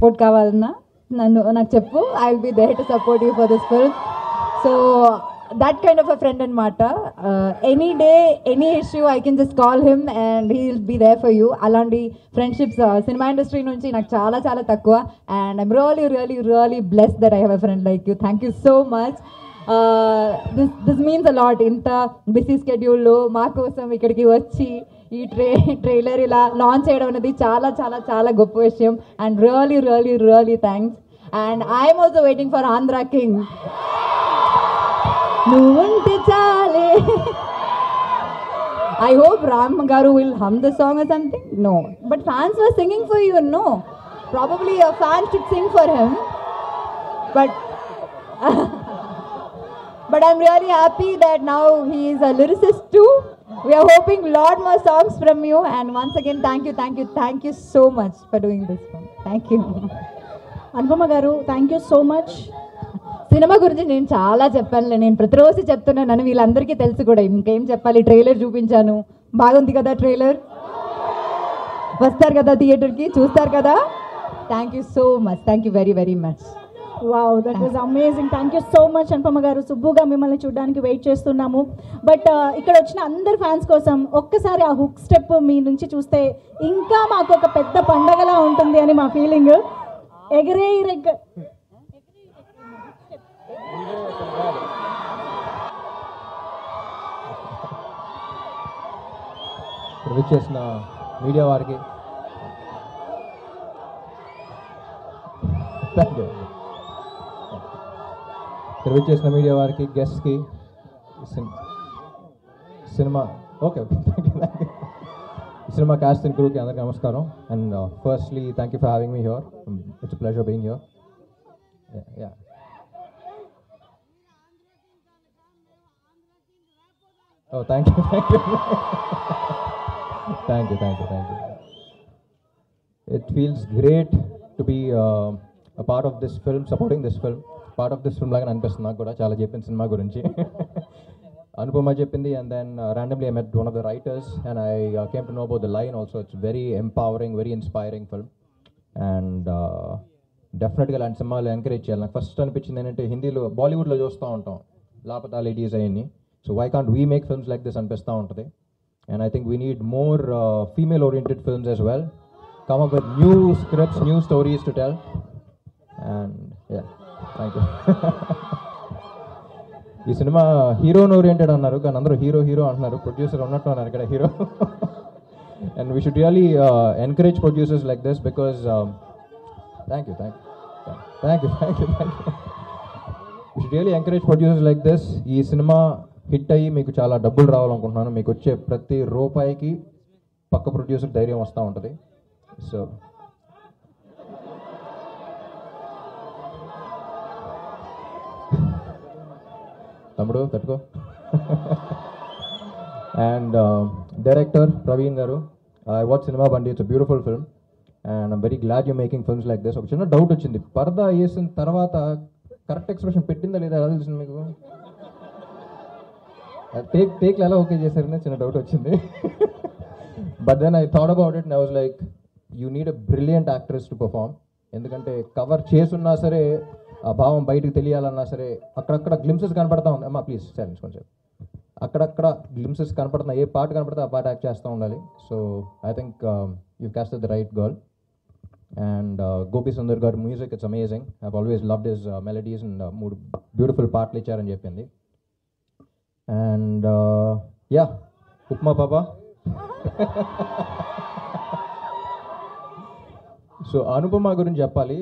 Support కావాలన్నా నాకు చెప్పు, I will be there to support you for this film. So that kind of a friend అనమాట. Any day, any issue, I can just call him and he'll be there for you. అలాంటి friendships cinema industry నుంచి నాకు చాలా చాలా తక్కువ. And I'm really really really blessed that I have a friend like you. Thank you so much. This means a lot. ఇంత busy స్కెడ్యూల్లో మా కోసం ఇక్కడికి వచ్చి ఈ ట్రైలర్ ఇలా లాంచ్ చేయడం అనేది చాలా చాలా చాలా గొప్ప విషయం. And really really really thanks. And I'm also waiting for Andhra king. నువ్వుంటే చాలే. I hope Ram Garu will hum the song or something. No, but fans were singing for you. No, probably a fan should sing for him. But I'm really happy that now he is a lyricist too. We are hoping a lot more songs from you. And once again, thank you so much for doing this film. Thank you. Anupama Garu, thank you so much. Cinema గురించి నేను చాలా చెప్పాను. నేను ప్రతిరోజు చెప్తున్నాను, వీళ్ళందరికీ తెలుసు కూడా. ఇంకేం చెప్పాలి, ట్రైలర్ చూపించాను, బాగుంది కదా ట్రైలర్, వస్తారు కదా థియేటర్కి, చూస్తారు కదా. Thank you so much, thank you very very much. Wow, that was amazing. Thank you so much Anupama గారు. సుబ్బుగా మిమ్మల్ని చూడడానికి వెయిట్ చేస్తున్నాము. బట్ ఇక్కడ వచ్చిన అందరు ఫ్యాన్స్ కోసం ఒక్కసారి ఆ హుక్ స్టెప్ మీ నుంచి చూస్తే ఇంకా మాకు ఒక పెద్ద పండగలా ఉంటుంది అని మా ఫీలింగ్. ఎగరే చేసిన మీడియా వారికి చేసిన మీడియా వారికి, గెస్ట్కి, సినిమా సినిమా కాస్ట్ అండ్ క్రూకి అందరికీ నమస్కారం. And firstly thank you for having me here. It's pleasure being here. Yeah, oh, thank you. It feels great to be a part of this film, supporting this film. Part of this film laga అనిపిస్తుంది నాకు కూడా. చాలా చెప్పిన cinema గురించి అనుపమ చెప్పింది. And then randomly I met one of the writers and I came to know about the line also. It's very empowering, very inspiring film. And డెఫినెట్గా ఇలాంటి సినిమాలు ఎంకరేజ్ చేయాలి. నాకు ఫస్ట్ అనిపించింది ఏంటంటే, హిందీలో బాలీవుడ్లో చూస్తూ ఉంటాం లాపతా లేడీస్ అవన్నీ. So why can't we make films like this అనిపిస్తూ ఉంటుంది. And I think we need more female oriented films as well. Come up with new scripts, new stories to tell. And yeah, thank you. ఈ cinema హీరోన్ oriented అన్నారు, కానీ అందరూ hero అంటున్నారు. Producer ఉన్నట్టు అన్నారు ఇక్కడ hero. And we should really encourage producers like this because thank you. We should really encourage producers like this. ఈ cinema hit అయ్యి మీకు చాలా డబ్బులు రావాలనుకుంటున్నాను. మీకు వచ్చే ప్రతి రూపాయికి పక్క ప్రొడ్యూసర్ ధైర్యం వస్తూ ఉంటుంది. సో తమ్ముడు తట్టుకో. అండ్ డైరెక్టర్ ప్రవీణ్ గారు, ఐ వాచ్ సినిమా బండి. It's a beautiful film and I'm very glad you making films like this. ఒక చిన్న డౌట్ వచ్చింది, పరదా వేసిన తర్వాత కరెక్ట్ ఎక్స్ప్రెషన్ పెట్టిందా లేదా ఎలా తెలిసింది మీకు? టేక్లు ఎలా ఓకే చేశారని చిన్న డౌట్ వచ్చింది. But then I thought about it and I was like, you need a brilliant actress to perform. ఎందుకంటే కవర్ చేసున్నా సరే, ఆ భావం బయటకు తెలియాలన్నా సరే, అక్కడక్కడ గ్లిమ్సెస్ కనపడతా ఉంది. అమ్మా ప్లీజ్ సైలెన్స్ కొంచెం. అక్కడక్కడ గ్లిమ్సెస్ కనపడుతున్నా, ఏ పాట కనపడితే ఆ పాట యాక్ట్ చేస్తూ ఉండాలి. So I think you casted the right girl. And Gopi Sundar గారి music, it's amazing. I have always loved his melodies and 3 beautiful పాటలు ఇచ్చారని చెప్పింది. అండ్ యా, ఉప్మా పాప. సో అనుపమ గురించి చెప్పాలి.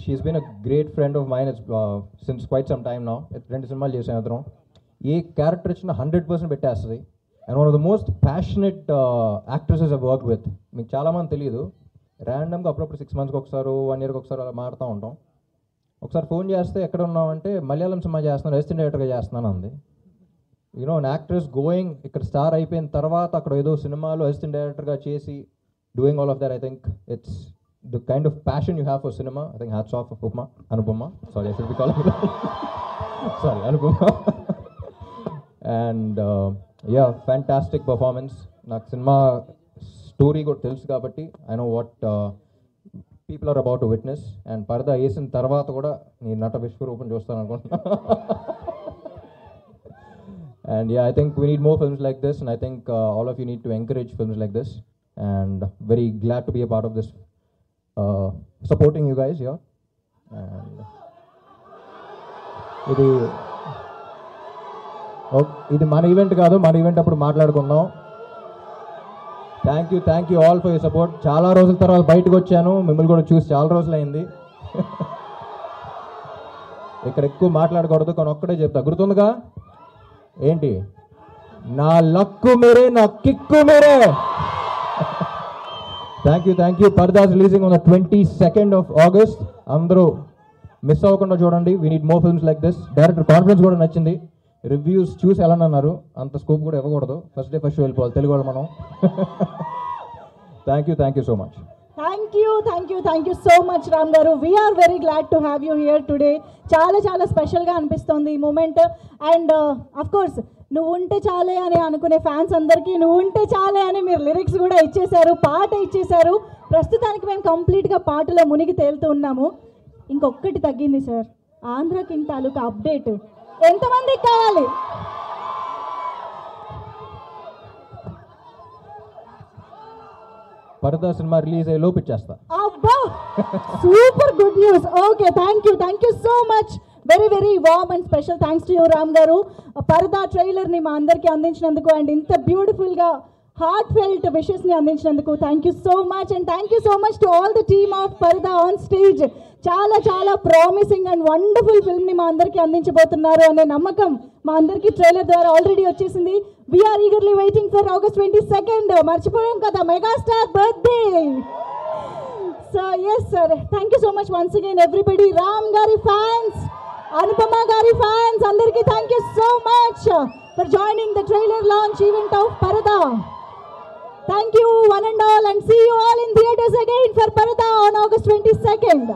She's been a great friend of mine since quite some time now. 2 సినిమాలు చేసాం ఇద్దరం. ఏ క్యారెక్టర్ ఇచ్చినా 100% పెట్టేస్తుంది. And one of the most passionate actresses I work with. మీకు చాలామంది తెలియదు, ర్యాండమ్గా అప్పుడప్పుడు 6 monthsకి ఒకసారి 1 yearకి ఒకసారి అలా మారుతూ ఉంటాం. ఒకసారి ఫోన్ చేస్తే ఎక్కడ ఉన్నామంటే, మలయాళం సినిమా చేస్తున్నాను, అసిస్టెంట్ డైరెక్టర్గా చేస్తున్నాను అంది. యూనో అన్ యాక్ట్రెస్ గోయింగ్, ఇక్కడ స్టార్ అయిపోయిన తర్వాత అక్కడ ఏదో సినిమాలో అసిస్టెంట్ డైరెక్టర్గా చేసి doing all of that. I think it's the kind of passion you have for cinema. I think hats off Anupama. Sorry, I should be calling sorry, Anupama. And yeah, fantastic performance. నాకు cinema story కూడా తెలుసు కాబట్టి I know what people are about to witness. అండ్ పరదా వేసిన తర్వాత కూడా నీ నట విశ్వరూపం చూస్తాను అనుకుంటున్నా. And yeah, I think we need more films like this, and I think all of you need to encourage films like this. And very glad to be a part of this, supporting you guys here. And ఇది మన event కాదు, మన event అప్పుడు మాట్లాడుకుందాం. Thank you all for your support. చాలా రోజుల తర్వాత బయటకు వచ్చాను, మిమ్మల్ని కూడా చూసి చాలా రోజులైంది. ఇక్కడ ఎక్కువ మాట్లాడకూడదు, కానీ ఒక్కడే చెప్తా, గుర్తుందిగా ఏంటి? నా లక్కు మీరే, నా కిక్కు మీరే. Thank you. Paradha's releasing on the 22nd of August. అందరూ మిస్ అవ్వకుండా చూడండి. We need more films like this. Director confidence కూడా నచ్చింది. రివ్యూస్ చూసి ఎలా అన్నారు, అంత స్కోప్ కూడా ఇవ్వకూడదు. ఫస్ట్ డే ఫస్ట్ షో వెళ్ళిపోవాలి తెలుగు వాళ్ళు మనం. Thank you so much. Thank you so much Ram గారు. We are very glad to have you here today. చాలా స్పెషల్గా అనిపిస్తుంది ఈ మూమెంట్. అండ్ అఫ్ కోర్స్ నువ్వు ఉంటే చాలే అని అనుకునే ఫ్యాన్స్ అందరికీ నువ్వు ఉంటే చాలే అని మీరు లిరిక్స్ కూడా ఇచ్చేశారు, పాట ఇచ్చేశారు. ప్రస్తుతానికి మేము కంప్లీట్గా పాటలో మునిగి తేలుతూ ఉన్నాము. ఇంకొకటి తగ్గింది సార్, ఆంధ్ర కింగ్ తాలూకా అప్డేట్ ఎంతమందికి కావాలి? పరదా సినిమా రిలీజ్ అయ్యే లోపు ఇచ్చేస్తా. అబ్బా, super good news. Okay, thank you so much. Very warm and special thanks to you Ram garu. Parada ట్రైలర్ని మా అందరికీ అందించినందుకు అండ్ ఇంత బ్యూటిఫుల్గా హార్ట్ ఫెల్ట్ విషెస్ని అందించినందుకు thank you so much. And thank you so much to all the team of Paradha on stage. చాలా promising and wonderful ఫిల్మ్ని మా అందరికీ అందించబోతున్నారు అనే నమ్మకం మా అందరికీ ట్రైలర్ ద్వారా ఆల్రెడీ వచ్చేసింది. We are eagerly waiting for August 22nd. మర్చిపోయాం కదా, megastar birthday. So yes sir, thank you so much once again everybody. Ram garu fans, Anupama garu fans అందరికీ thank you so much for joining the trailer launch event of Parada. Thank you one and all, and see you all in theaters again for Parada on August 22nd.